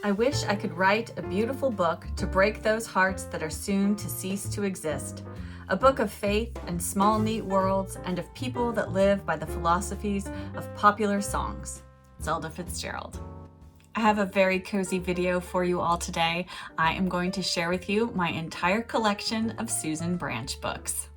I wish I could write a beautiful book to break those hearts that are soon to cease to exist. A book of faith and small neat worlds and of people that live by the philosophies of popular songs. Zelda Fitzgerald. I have a very cozy video for you all today. I am going to share with you my entire collection of Susan Branch books.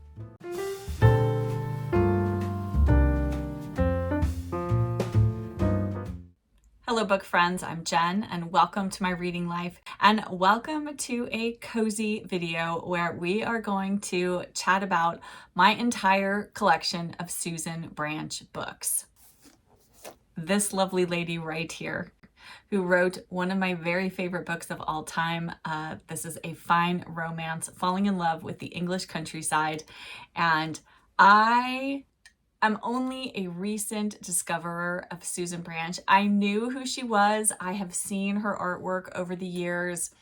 Hello book friends, I'm Jen and welcome to my reading life and welcome to a cozy video where we are going to chat about my entire collection of Susan Branch books. This lovely lady right here who wrote one of my very favorite books of all time. This is a fine romance, falling in love with the English countryside, and I'm only a recent discoverer of Susan Branch. I knew who she was. I have seen her artwork over the years.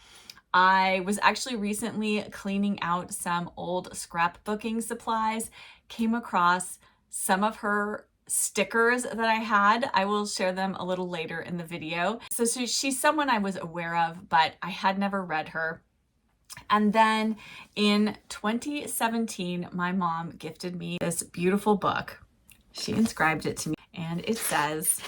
I was actually recently cleaning out some old scrapbooking supplies, came across some of her stickers that I had. I will share them a little later in the video. So she's someone I was aware of, but I had never read her. And then in 2017, my mom gifted me this beautiful book. She inscribed it to me and it says,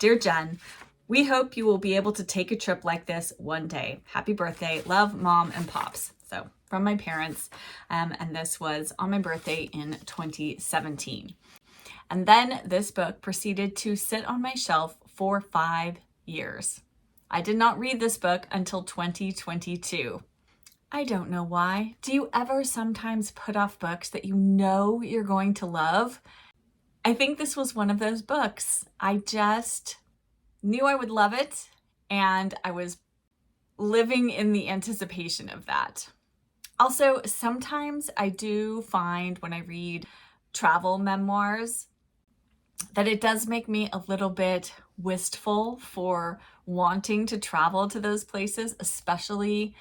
"Dear Jen, we hope you will be able to take a trip like this one day. Happy birthday. Love, Mom and Pops." So from my parents, and this was on my birthday in 2017. And then this book proceeded to sit on my shelf for 5 years. I did not read this book until 2022. I don't know why. Do you ever sometimes put off books that you know you're going to love? I think this was one of those books. I just knew I would love it, and I was living in the anticipation of that. Also, sometimes I do find when I read travel memoirs that it does make me a little bit wistful for wanting to travel to those places, especially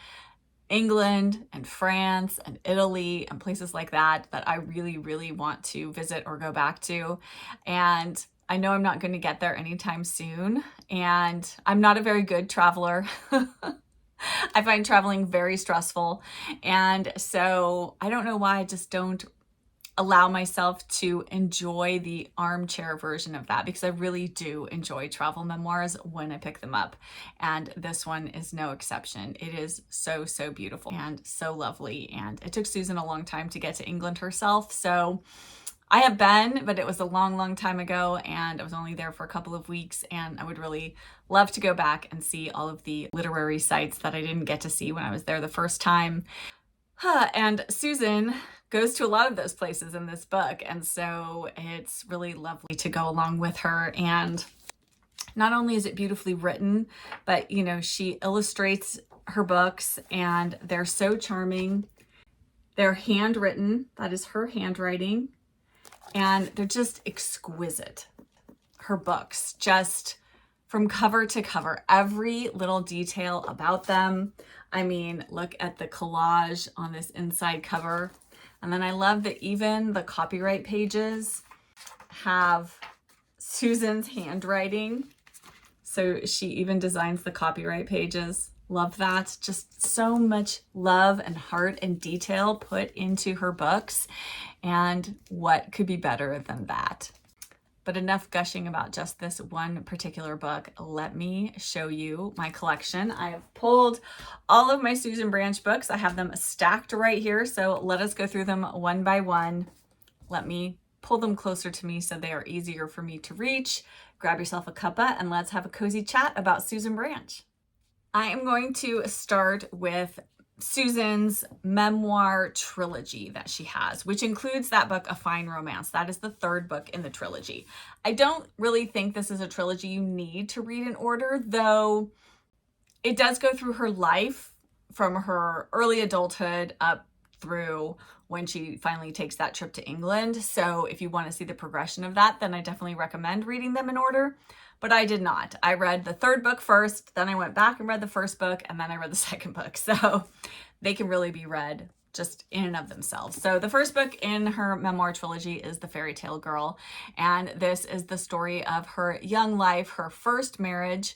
England and France and Italy and places like that I really, really want to visit or go back to. And I know I'm not going to get there anytime soon. And I'm not a very good traveler. I find traveling very stressful. And so I don't know why I just don't allow myself to enjoy the armchair version of that, because I really do enjoy travel memoirs when I pick them up. And this one is no exception. It is so, so beautiful and so lovely. And it took Susan a long time to get to England herself. So I have been, but it was a long, long time ago, and I was only there for a couple of weeks, and I would really love to go back and see all of the literary sites that I didn't get to see when I was there the first time. And Susan goes to a lot of those places in this book, and so it's really lovely to go along with her. And not only is it beautifully written, but you know, she illustrates her books and they're so charming. They're handwritten, that is her handwriting, and they're just exquisite. Her books, just from cover to cover, every little detail about them. I mean, look at the collage on this inside cover. And then I love that even the copyright pages have Susan's handwriting. So she even designs the copyright pages. Love that. Just so much love and heart and detail put into her books. And what could be better than that? But enough gushing about just this one particular book. Let me show you my collection. I have pulled all of my Susan Branch books. I have them stacked right here. So let us go through them one by one. Let me pull them closer to me so they are easier for me to reach. Grab yourself a cuppa and let's have a cozy chat about Susan Branch. I am going to start with Susan's Memoir trilogy that she has, which includes that book, A Fine Romance. That is the third book in the trilogy. I don't really think this is a trilogy you need to read in order, though it does go through her life from her early adulthood up through when she finally takes that trip to England. So if you want to see the progression of that, then I definitely recommend reading them in order. But I did not. I read the third book first, then I went back and read the first book, and then I read the second book. So they can really be read just in and of themselves. So the first book in her memoir trilogy is The Fairy Tale Girl, and this is the story of her young life, her first marriage,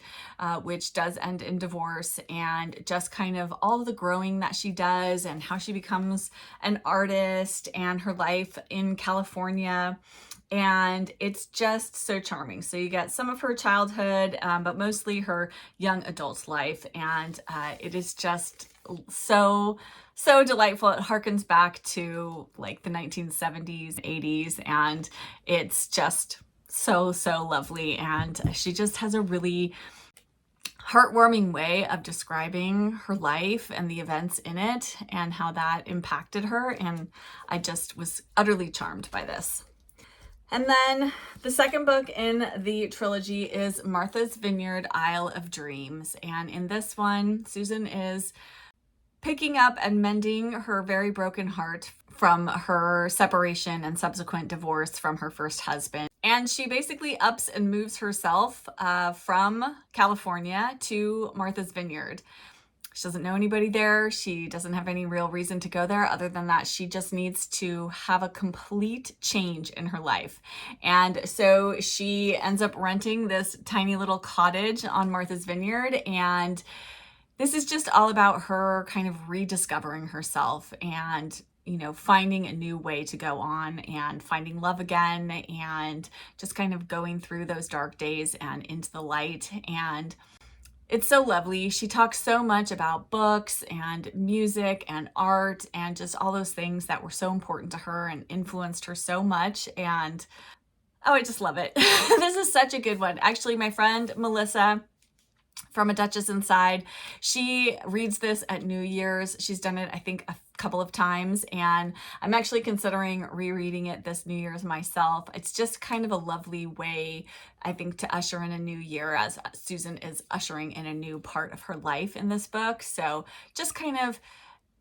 which does end in divorce, and just kind of all of the growing that she does and how she becomes an artist and her life in California. And it's just so charming. So you get some of her childhood, but mostly her young adult life. And it is just so delightful. It harkens back to like the 1970s, 80s, and it's just so lovely. And she just has a really heartwarming way of describing her life and the events in it and how that impacted her. And I just was utterly charmed by this. And then the second book in the trilogy is Martha's Vineyard, Isle of Dreams. And in this one, Susan is picking up and mending her very broken heart from her separation and subsequent divorce from her first husband. And she basically ups and moves herself from California to Martha's Vineyard. She doesn't know anybody there. She doesn't have any real reason to go there other than that she just needs to have a complete change in her life. And so she ends up renting this tiny little cottage on Martha's Vineyard, and this is just all about her kind of rediscovering herself and, you know, finding a new way to go on and finding love again and just kind of going through those dark days and into the light. And it's so lovely. She talks so much about books and music and art and just all those things that were so important to her and influenced her so much. And oh, I just love it. This is such a good one. Actually, my friend Melissa from A Duchess Inside, she reads this at New Year's. She's done it, I think, a couple of times, and I'm actually considering rereading it this New Year's myself. It's just kind of a lovely way, I think, to usher in a new year as Susan is ushering in a new part of her life in this book. So just kind of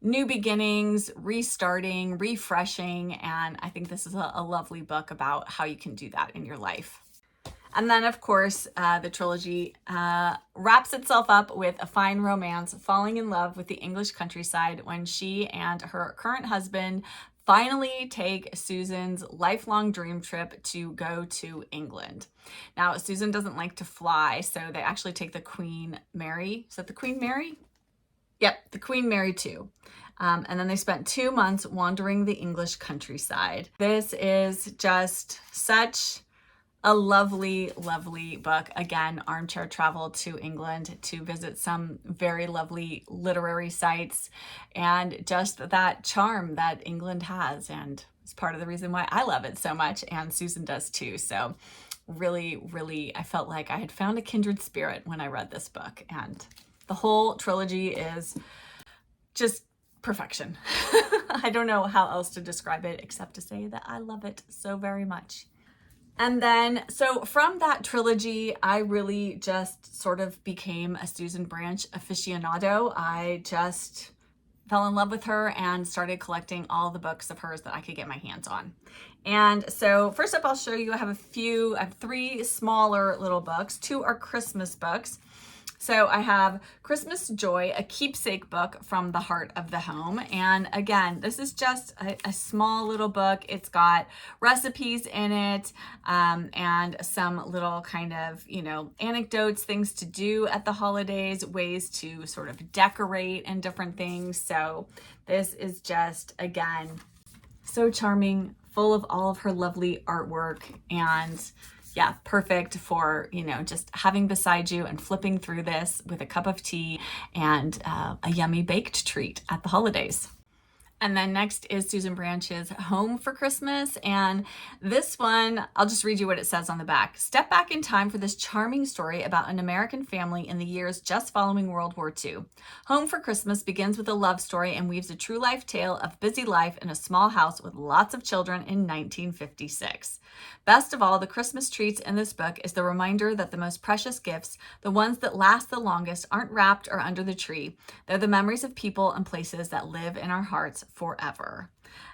new beginnings, restarting, refreshing, and I think this is a lovely book about how you can do that in your life. And then, of course, the trilogy wraps itself up with a fine romance, falling in love with the English countryside when she and her current husband finally take Susan's lifelong dream trip to go to England. Now, Susan doesn't like to fly, so they actually take the Queen Mary. Is that the Queen Mary? Yep, the Queen Mary 2. And then they spent 2 months wandering the English countryside. This is just such a lovely book. Again, armchair travel to England to visit some very lovely literary sites and just that charm that England has. And it's part of the reason why I love it so much, and Susan does too. So really, I felt like I had found a kindred spirit when I read this book. And the whole trilogy is just perfection. I don't know how else to describe it except to say that I love it so very much. And then, so from that trilogy, I really just sort of became a Susan Branch aficionado. I just fell in love with her and started collecting all the books of hers that I could get my hands on. And so first up, I'll show you, I have 3 smaller little books. 2 are Christmas books. So I have Christmas Joy, a keepsake book from the heart of the home. And again, this is just a small little book. It's got recipes in it and some little kind of, you know, anecdotes, things to do at the holidays, ways to sort of decorate and different things. So this is just, again, so charming, full of all of her lovely artwork, and yeah, perfect for, you know, just having beside you and flipping through this with a cup of tea and a yummy baked treat at the holidays. And then next is Susan Branch's Home for Christmas. And this one, I'll just read you what it says on the back. Step back in time for this charming story about an American family in the years just following World War II. Home for Christmas begins with a love story and weaves a true life tale of busy life in a small house with lots of children in 1956. Best of all, the Christmas treats in this book is the reminder that the most precious gifts, the ones that last the longest, aren't wrapped or under the tree. They're the memories of people and places that live in our hearts forever.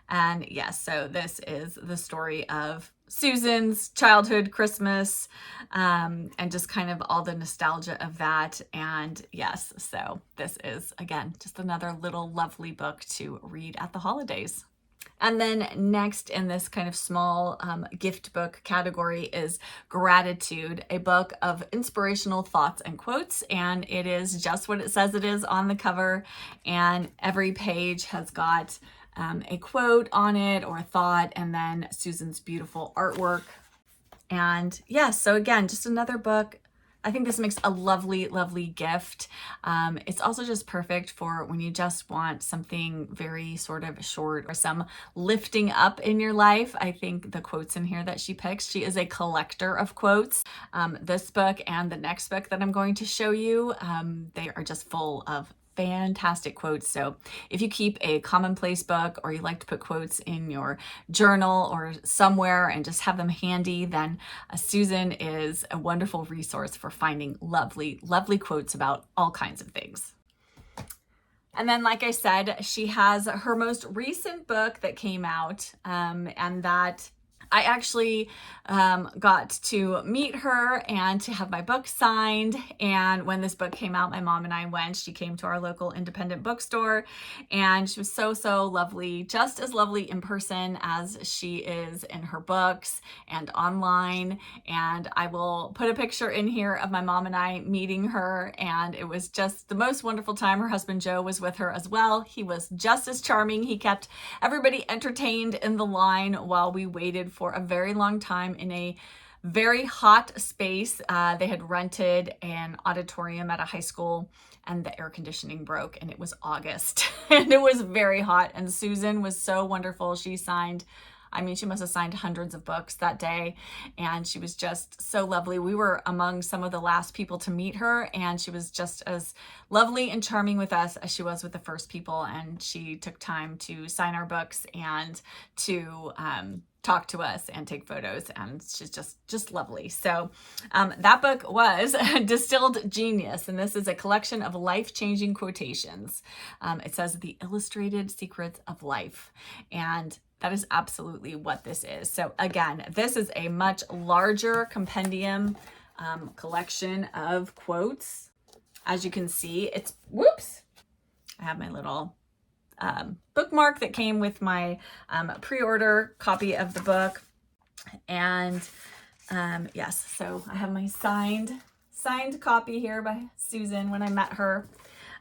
And yes, so this is the story of Susan's childhood Christmas, and just kind of all the nostalgia of that. And yes, so this is, again, just another little lovely book to read at the holidays. And then next in this kind of small gift book category is Gratitude, a book of inspirational thoughts and quotes. And it is just what it says it is on the cover. And every page has got a quote on it or a thought, and then Susan's beautiful artwork. And yeah, so again, just another book. I think this makes a lovely, lovely gift. It's also just perfect for when you just want something very sort of short or some lifting up in your life. I think the quotes in here that she picks, she is a collector of quotes. This book and the next book that I'm going to show you, they are just full of fantastic quotes. So if you keep a commonplace book, or you like to put quotes in your journal or somewhere and just have them handy, then Susan is a wonderful resource for finding lovely, lovely quotes about all kinds of things. And then, like I said, she has her most recent book that came out, and that I actually got to meet her and to have my book signed. And when this book came out, my mom and I went. She came to our local independent bookstore, and she was so, so lovely, just as lovely in person as she is in her books and online. And I will put a picture in here of my mom and I meeting her, and it was just the most wonderful time. Her husband Joe was with her as well. He was just as charming. He kept everybody entertained in the line while we waited for a very long time in a very hot space. They had rented an auditorium at a high school, and the air conditioning broke, and it was August and it was very hot. And Susan was so wonderful. She signed, I mean, she must have signed hundreds of books that day, and she was just so lovely. We were among some of the last people to meet her, and she was just as lovely and charming with us as she was with the first people. And she took time to sign our books and to talk to us and take photos, and she's just lovely. So that book was Distilled Genius, and this is a collection of life-changing quotations. It says The Illustrated Secrets of Life, and that is absolutely what this is. So again, this is a much larger compendium collection of quotes. As you can see, it's, whoops, I have my little bookmark that came with my pre-order copy of the book. And yes, so I have my signed copy here by Susan when I met her.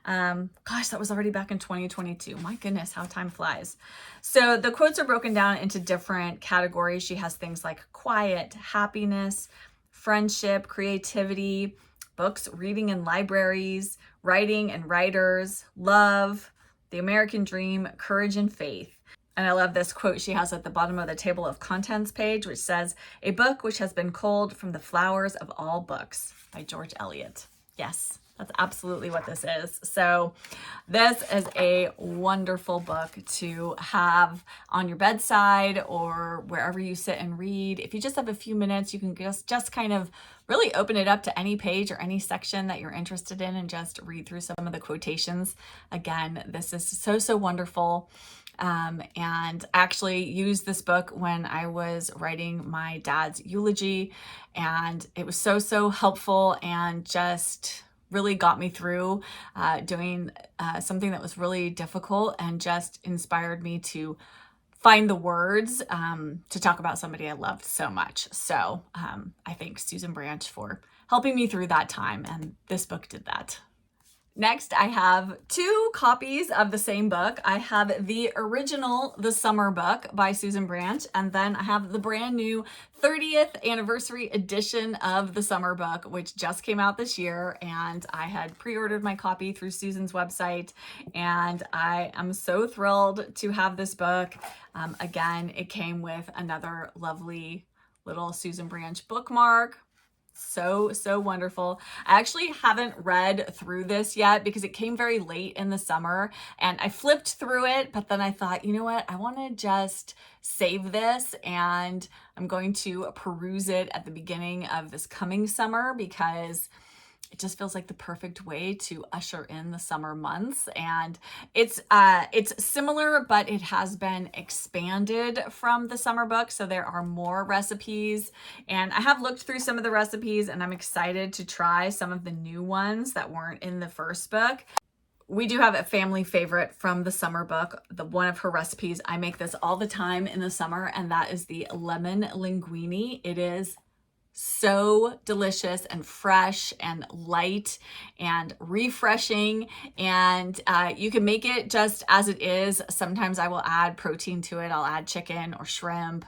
Gosh, that was already back in 2022. My goodness, how time flies. So the quotes are broken down into different categories. She has things like quiet, happiness, friendship, creativity, books, reading in libraries, writing and writers, love, the American dream, courage and faith. And I love this quote she has at the bottom of the table of contents page, which says, "A book which has been culled from the flowers of all books," by George Eliot. Yes, that's absolutely what this is. So this is a wonderful book to have on your bedside or wherever you sit and read. If you just have a few minutes, you can just kind of really open it up to any page or any section that you're interested in and just read through some of the quotations. Again, this is so, so wonderful. And I actually used this book when I was writing my dad's eulogy, and it was so, so helpful and just really got me through doing something that was really difficult, and just inspired me to find the words to talk about somebody I loved so much. So I thank Susan Branch for helping me through that time, and this book did that. Next, I have two copies of the same book. I have the original The Summer Book by Susan Branch, and then I have the brand new 30th anniversary edition of The Summer Book, which just came out this year, and I had pre-ordered my copy through Susan's website, and I am so thrilled to have this book. Again, it came with another lovely little Susan Branch bookmark. So, so wonderful. I actually haven't read through this yet because it came very late in the summer, and I flipped through it, but then I thought, you know what, I want to just save this, and I'm going to peruse it at the beginning of this coming summer because it just feels like the perfect way to usher in the summer months. And it's similar, but it has been expanded from the summer book. So there are more recipes, and I have looked through some of the recipes, and I'm excited to try some of the new ones that weren't in the first book. We do have a family favorite from the summer book, one of her recipes. I make this all the time in the summer, and that is the lemon linguine. It is so delicious and fresh and light and refreshing, and you can make it just as it is. Sometimes I will add protein to it. I'll add chicken or shrimp,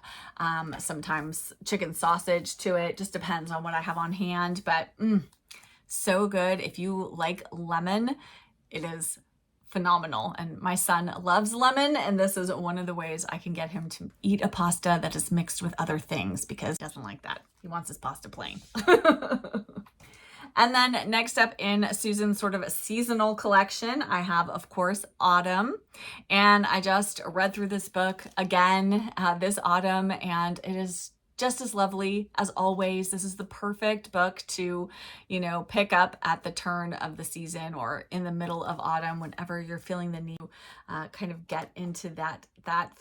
sometimes chicken sausage to it. Just depends on what I have on hand, but so good. If you like lemon, it is phenomenal. And my son loves lemon, and this is one of the ways I can get him to eat a pasta that is mixed with other things, because he doesn't like that. He wants his pasta plain. And then next up in Susan's sort of a seasonal collection, I have, of course, Autumn. And I just read through this book again this autumn, and it is just as lovely as always. This is the perfect book to, pick up at the turn of the season or in the middle of autumn, whenever you're feeling the need to kind of get into that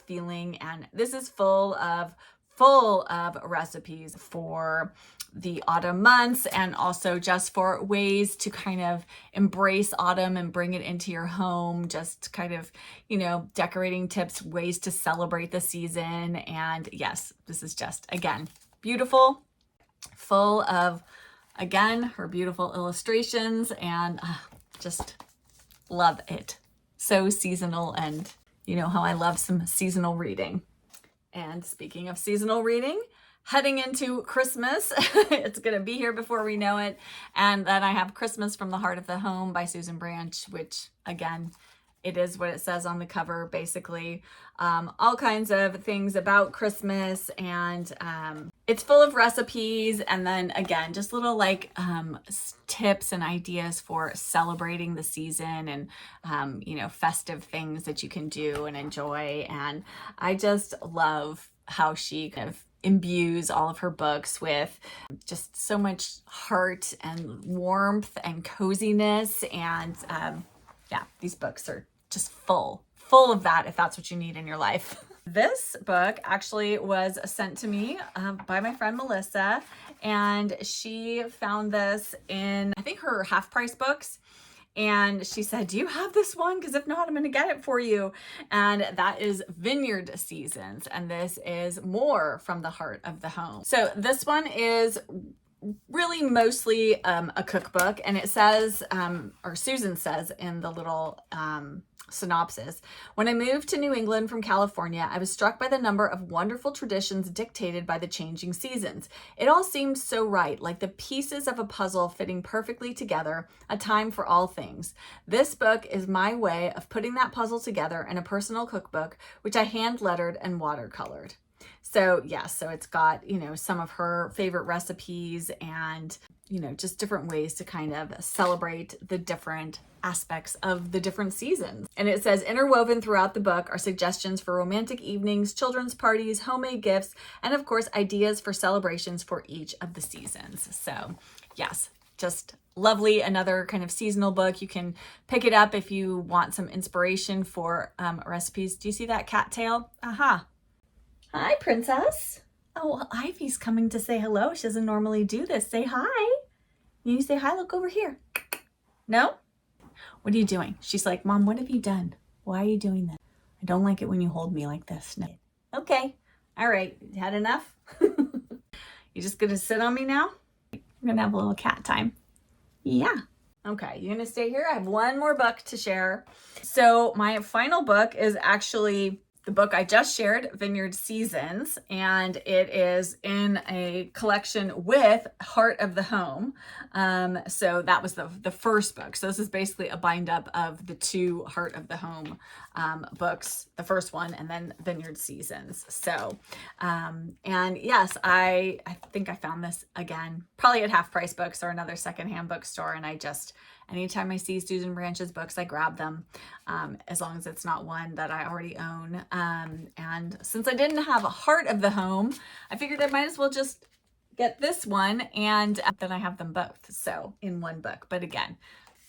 feeling. And this is full of recipes for the autumn months, and also just for ways to kind of embrace autumn and bring it into your home. Just kind of, decorating tips, ways to celebrate the season. And yes, this is just, again, beautiful, full of, again, her beautiful illustrations, and just love it. So seasonal, and you know how I love some seasonal reading. And speaking of seasonal reading, heading into Christmas, it's going to be here before we know it. And then I have Christmas from the Heart of the Home by Susan Branch, which, again, it is what it says on the cover, basically. All kinds of things about Christmas, and it's full of recipes, and then again, just little tips and ideas for celebrating the season, and festive things that you can do and enjoy. And I just love how she kind of imbues all of her books with just so much heart and warmth and coziness. And these books are just full of that, if that's what you need in your life. This book actually was sent to me by my friend Melissa, and she found this in, I think, her half-price books. And she said, "Do you have this one? Because if not, I'm going to get it for you." And that is Vineyard Seasons. And this is more from the Heart of the Home. So this one is really mostly a cookbook. And it says, or Susan says in the little synopsis, "When I moved to New England from California, I was struck by the number of wonderful traditions dictated by the changing seasons. It all seemed so right, like the pieces of a puzzle fitting perfectly together, a time for all things. This book is my way of putting that puzzle together in a personal cookbook, which I hand-lettered and watercolored." So so it's got, some of her favorite recipes, and, just different ways to kind of celebrate the different aspects of the different seasons. And it says, interwoven throughout the book are suggestions for romantic evenings, children's parties, homemade gifts, and of course, ideas for celebrations for each of the seasons. So yes, just lovely. Another kind of seasonal book. You can pick it up if you want some inspiration for recipes. Do you see that cattail? Aha. Hi, Princess. Oh, well, Ivy's coming to say hello. She doesn't normally do this. Say hi. You say hi. Look over here. No? What are you doing? She's like, "Mom, what have you done? Why are you doing this? I don't like it when you hold me like this." No. Okay. All right. Had enough? You just gonna sit on me now? We're gonna have a little cat time. Yeah. Okay, you're gonna stay here. I have one more book to share. So my final book is actually the book I just shared, Vineyard Seasons, and it is in a collection with Heart of the Home. So that was the first book. So this is basically a bind up of the two Heart of the Home books, the first one, and then Vineyard Seasons. So, and yes, I think I found this again, probably at Half Price Books or another secondhand bookstore, and anytime I see Susan Branch's books, I grab them, as long as it's not one that I already own. And since I didn't have a Heart of the Home, I figured I might as well just get this one, and then I have them both, so in one book. But again,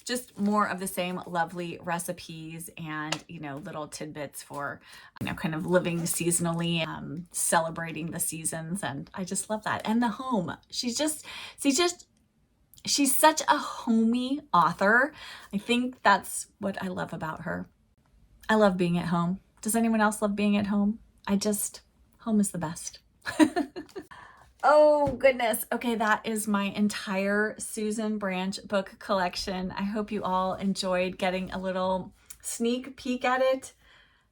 just more of the same lovely recipes and, little tidbits for, kind of living seasonally, celebrating the seasons. And I just love that. And the home, she's such a homey author. I think that's what I love about her. I love being at home. Does anyone else love being at home? Home is the best. Oh goodness. Okay, that is my entire Susan Branch book collection. I hope you all enjoyed getting a little sneak peek at it.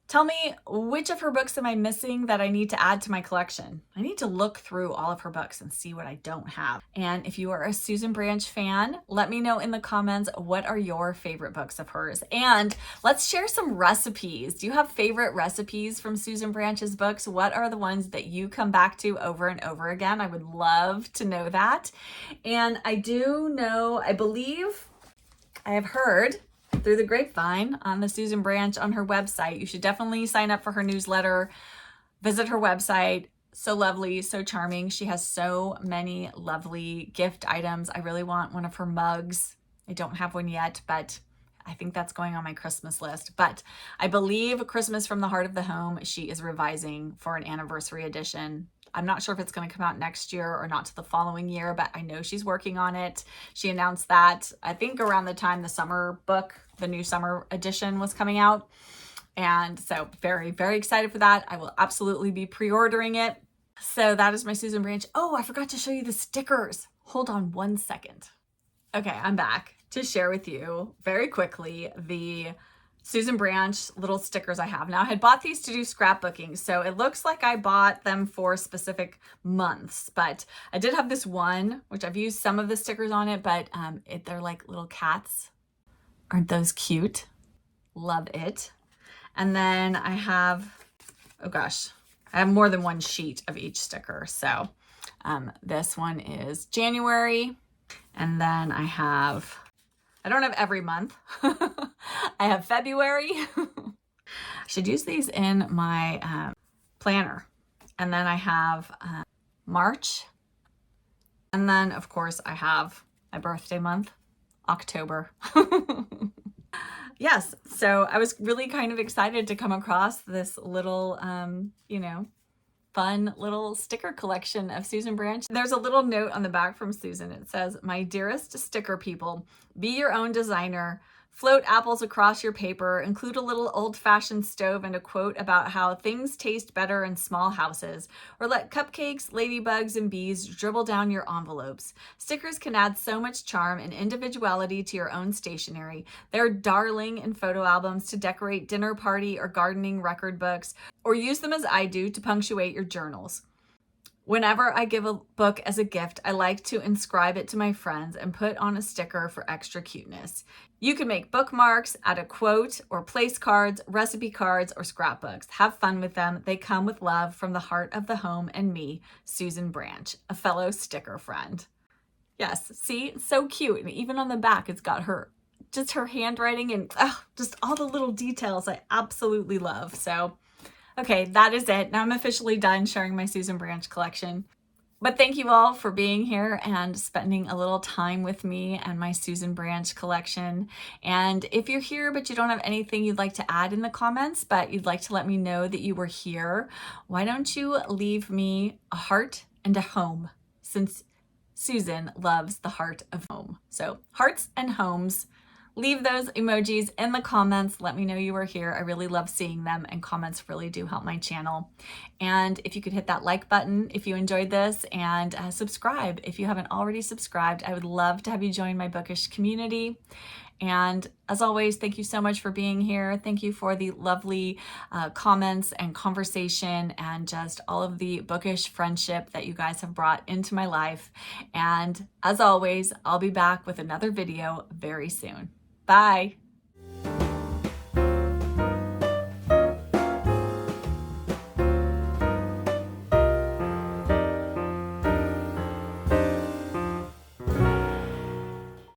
Tell me, which of her books am I missing that I need to add to my collection? I need to look through all of her books and see what I don't have. And if you are a Susan Branch fan, let me know in the comments, what are your favorite books of hers? And let's share some recipes. Do you have favorite recipes from Susan Branch's books? What are the ones that you come back to over and over again? I would love to know that. And I believe I have heard through the grapevine on the Susan Branch on her website. You should definitely sign up for her newsletter, visit her website. So lovely, so charming. She has so many lovely gift items. I really want one of her mugs. I don't have one yet, but I think that's going on my Christmas list. But I believe Christmas from the Heart of the Home, she is revising for an anniversary edition. I'm not sure if it's going to come out next year or not to the following year, but I know she's working on it. She announced that, I think, around the time the summer book, the new summer edition, was coming out. And so very, very excited for that. I will absolutely be pre-ordering it. So that is my Susan Branch. Oh, I forgot to show you the stickers. Hold on one second. Okay, I'm back to share with you very quickly the Susan Branch little stickers I have. Now, I had bought these to do scrapbooking, so it looks like I bought them for specific months, but I did have this one, which I've used some of the stickers on it, but they're like little cats. Aren't those cute? Love it. And then I have, oh gosh, I have more than one sheet of each sticker. So this one is January, and then I don't have every month. I have February. I should use these in my planner. And then I have March. And then, of course, I have my birthday month, October. Yes, so I was really kind of excited to come across this little, fun little sticker collection of Susan Branch. There's a little note on the back from Susan. It says, "My dearest sticker people, be your own designer. Float apples across your paper, include a little old-fashioned stove and a quote about how things taste better in small houses, or let cupcakes, ladybugs, and bees dribble down your envelopes. Stickers can add so much charm and individuality to your own stationery. They're darling in photo albums to decorate dinner party or gardening record books, or use them as I do to punctuate your journals. Whenever I give a book as a gift, I like to inscribe it to my friends and put on a sticker for extra cuteness. You can make bookmarks, add a quote, or place cards, recipe cards, or scrapbooks. Have fun with them. They come with love from the heart of the home and me, Susan Branch, a fellow sticker friend." Yes, see, it's so cute. And even on the back, it's got her handwriting and just all the little details I absolutely love. So okay, that is it. Now I'm officially done sharing my Susan Branch collection. But thank you all for being here and spending a little time with me and my Susan Branch collection. And if you're here but you don't have anything you'd like to add in the comments, but you'd like to let me know that you were here, why don't you leave me a heart and a home, since Susan loves the heart of home. So hearts and homes. Leave those emojis in the comments. Let me know you were here. I really love seeing them, and comments really do help my channel. And if you could hit that like button if you enjoyed this, and subscribe if you haven't already subscribed. I would love to have you join my bookish community. And as always, thank you so much for being here. Thank you for the lovely comments and conversation and just all of the bookish friendship that you guys have brought into my life. And as always, I'll be back with another video very soon. Bye.